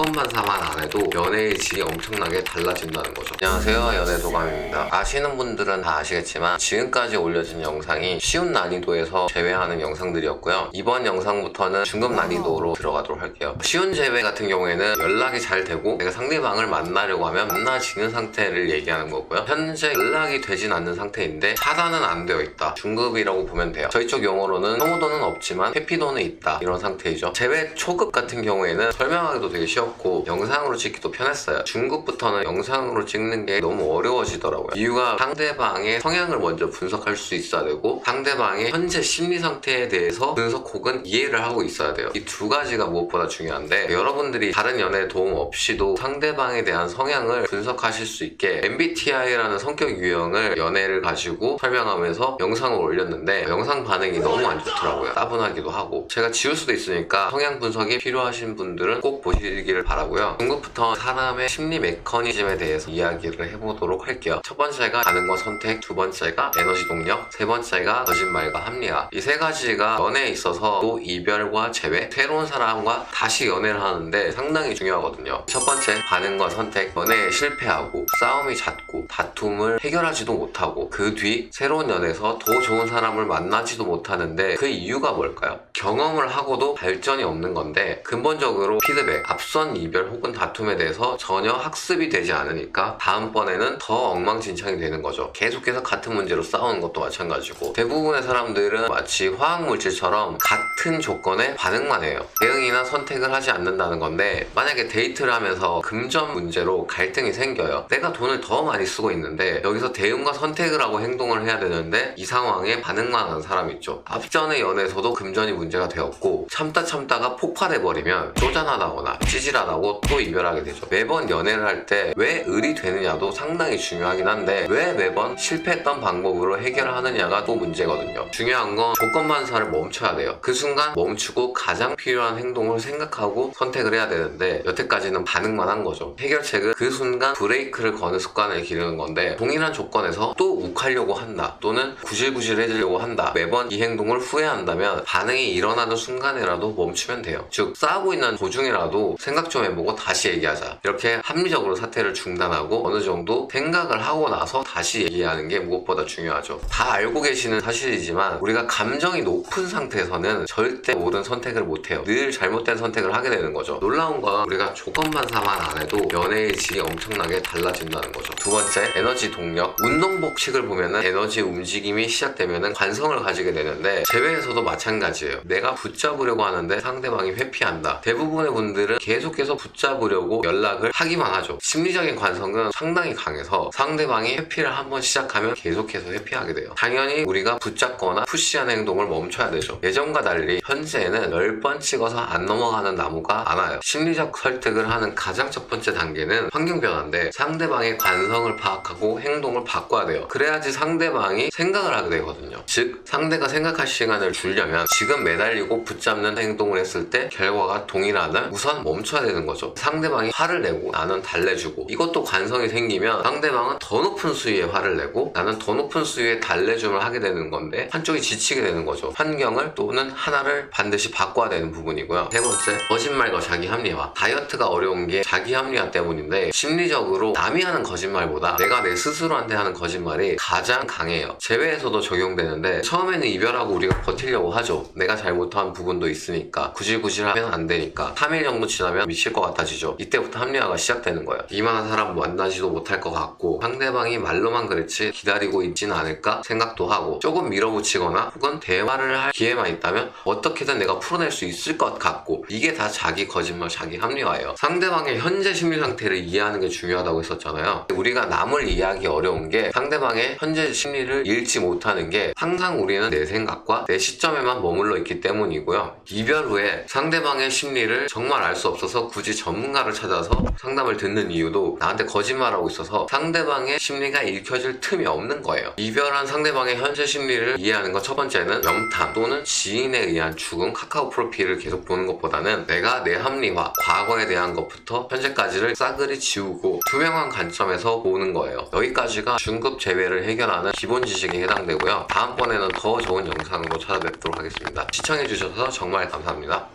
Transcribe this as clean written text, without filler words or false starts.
조건만 사만 안 해도 연애의 질이 엄청나게 달라진다는 거죠. 안녕하세요, 연애도감입니다. 아시는 분들은 다 아시겠지만 지금까지 올려진 영상이 쉬운 난이도에서 제외하는 영상들이었고요. 이번 영상부터는 중급 난이도로 들어가도록 할게요. 쉬운 제외 같은 경우에는 연락이 잘 되고 내가 상대방을 만나려고 하면 만나지는 상태를 얘기하는 거고요. 현재 연락이 되진 않는 상태인데 차단은 안 되어 있다, 중급이라고 보면 돼요. 저희 쪽 용어로는 혐오도는 없지만 회피도는 있다, 이런 상태이죠. 제외 초급 같은 경우에는 설명하기도 되게 쉬웠고 영상으로 찍기도 편했어요. 중급부터는 영상으로 찍는 게 너무 어려워지더라고요. 이유가 상대방의 성향을 먼저 분석할 수 있어야 되고 상대방의 현재 심리 상태에 대해서 분석 혹은 이해를 하고 있어야 돼요. 이 두 가지가 무엇보다 중요한데, 여러분들이 다른 연애 도움 없이도 상대방에 대한 성향을 분석하실 수 있게 MBTI라는 성격 유형을 연애를 가지고 설명하면서 영상을 올렸는데 영상 반응이 너무 안 좋더라고요. 따분하기도 하고. 제가 지울 수도 있으니까 성향 분석이 필요하신 분들은 꼭 보시기를 바라고요. 중급부터 사람의 심리 메커니즘에 대해서 이야기를 해보도록 할게요. 첫 번째가 반응과 선택, 두 번째가 에너지 동력, 세 번째가 거짓말과 합리화. 이 세 가지가 연애에 있어서 또 이별과 재회, 새로운 사람과 다시 연애를 하는데 상당히 중요하거든요. 첫 번째, 반응과 선택. 연애에 실패하고 싸움이 잦고 다툼을 해결하지도 못하고 그 뒤 새로운 연애에서 더 좋은 사람을 만나지도 못하는데 그 이유가 뭘까요? 경험을 하고도 발전이 없는 건데, 근본적으로 피드백, 앞선 이별 혹은 다툼에 대해서 전혀 학습이 되지 않으니까 다음번에는 더 엉망진창이 되는 거죠. 계속해서 같은 문제로 싸우는 것도 마찬가지고, 대부분의 사람들은 마치 화학물질처럼 같은 조건에 반응만 해요. 대응이나 선택을 하지 않는다는 건데, 만약에 데이트를 하면서 금전 문제로 갈등이 생겨요. 내가 돈을 더 많이 쓰고 있는데 여기서 대응과 선택을 하고 행동을 해야 되는데 이 상황에 반응만 하는 사람 있죠. 앞전의 연애에서도 금전이 문제가 되었고 참다가 폭발해버리면 쪼잔하다거나 찌질하다고 또 이별하게 되죠. 매번 연애를 할 때 왜 을이 되느냐도 상당히 중요하긴 한데 왜 매번 실패했던 방법으로 해결하느냐가 또 문제거든요. 중요한 건 조건반사를 멈춰야 돼요. 그 순간 멈추고 가장 필요한 행동을 생각하고 선택을 해야 되는데 여태까지는 반응만 한 거죠. 해결책은 그 순간 브레이크를 거는 습관을 기르는 건데, 동일한 조건에서 또 욱하려고 한다 또는 구질구질해지려고 한다, 매번 이 행동을 후회한다면 반응이 일어나는 순간이라도 멈추면 돼요. 즉 싸우고 있는 도중이라도 생각 좀 해보고 다시 얘기하자, 이렇게 합리적으로 사태를 중단하고 어느 정도 생각을 하고 나서 다시 얘기하는 게 무엇보다 중요하죠. 다 알고 계시는 사실이지만 우리가 감정이 높은 상태에서는 절대 옳은 선택을 못해요. 늘 잘못된 선택을 하게 되는 거죠. 놀라운 건 우리가 조건반사만 안 해도 연애의 질이 엄청나게 달라진다는 거죠. 두 번째, 에너지 동력. 운동 복식을 보면은 에너지 움직임이 시작되면은 관성을 가지게 되는데 재회에서도 마찬가지예요. 내가 붙잡으려고 하는데 상대방이 회피한다. 대부분의 분들은 계속해서 붙잡으려고 연락을 하기만 하죠. 심리적인 관성은 상당히 강해서 상대방이 회피를 한번 시작하면 계속해서 회피하게 돼요. 당연히 우리가 붙잡거나 푸시하는 행동을 멈춰야 되죠. 예전과 달리 현재에는 10번 찍어서 안 넘어가는 나무가 많아요. 심리적 설득을 하는 가장 첫 번째 단계는 환경 변화인데, 상대방의 관성을 파악하고 행동을 바꿔야 돼요. 그래야지 상대방이 생각을 하게 되거든요. 즉 상대가 생각할 시간을 주려면 지금 매달리고 붙잡는 행동을 했을 때 결과가 동일하면 우선 멈춰야 되는 거죠. 상대방이 화를 내고 나는 달래주고, 이것도 관성이 생기면 상대방은 더 높은 수위에 화를 내고 나는 더 높은 수위에 달래줌을 하게 되는 건데 한쪽이 지치게 되는 거죠. 환경을 또는 하나를 반드시 바꿔야 되는 부분이고요. 세 번째, 거짓말과 자기 합리화. 다이어트가 어려운 게 자기 합리화 때문인데, 심리적으로 남이 하는 거짓말보다 내가 내 스스로한테 하는 거짓말이 가장 강해요. 재회에서도 적용되는데, 처음에는 이별하고 우리가 버티려고 하죠. 내가 잘못한 부분도 있으니까, 구질구질하면 안 되니까. 3일 정도 지나면 미칠 것 같아지죠. 이때부터 합리화가 시작되는 거예요. 이만한 사람 만나지도 못할 것 같고 상대방이 말로만 그랬지 기다리고 있진 않을까 생각도 하고, 조금 밀어붙이거나 혹은 대화를 할 기회만 있다면 어떻게든 내가 풀어낼 수 있을 것 같고, 이게 다 자기 거짓말, 자기 합리화예요. 상대방의 현재 심리 상태를 이해하는 게 중요하다고 했었잖아요. 우리가 남을 이해하기 어려운 게 상대방의 현재 심리를 읽지 못하는 게, 항상 우리는 내 생각과 내 시점에만 머물러 있기 때문이고요. 이별 후에 상대방의 심리를 정말 알 수 없어서 굳이 전문가를 찾아서 상담을 듣는 이유도 나한테 거짓말하고 있어서 상대방의 심리가 읽혀질 틈이 없는 거예요. 이별한 상대방의 현재 심리를 이해하는 것 첫 번째는 염탐 또는 지인에 의한 죽음 카카오 프로필을 계속 보는 것보다는 내가 내 합리화, 과거에 대한 것부터 현재까지를 싸그리 지우고 투명한 관점에서 보는 거예요. 여기까지가 중급 재회를 해결하는 기본 지식에 해당되고요. 다음번에는 더 좋은 영상으로 찾아뵙도록 하겠습니다. 시청해주셔서 정말 감사합니다.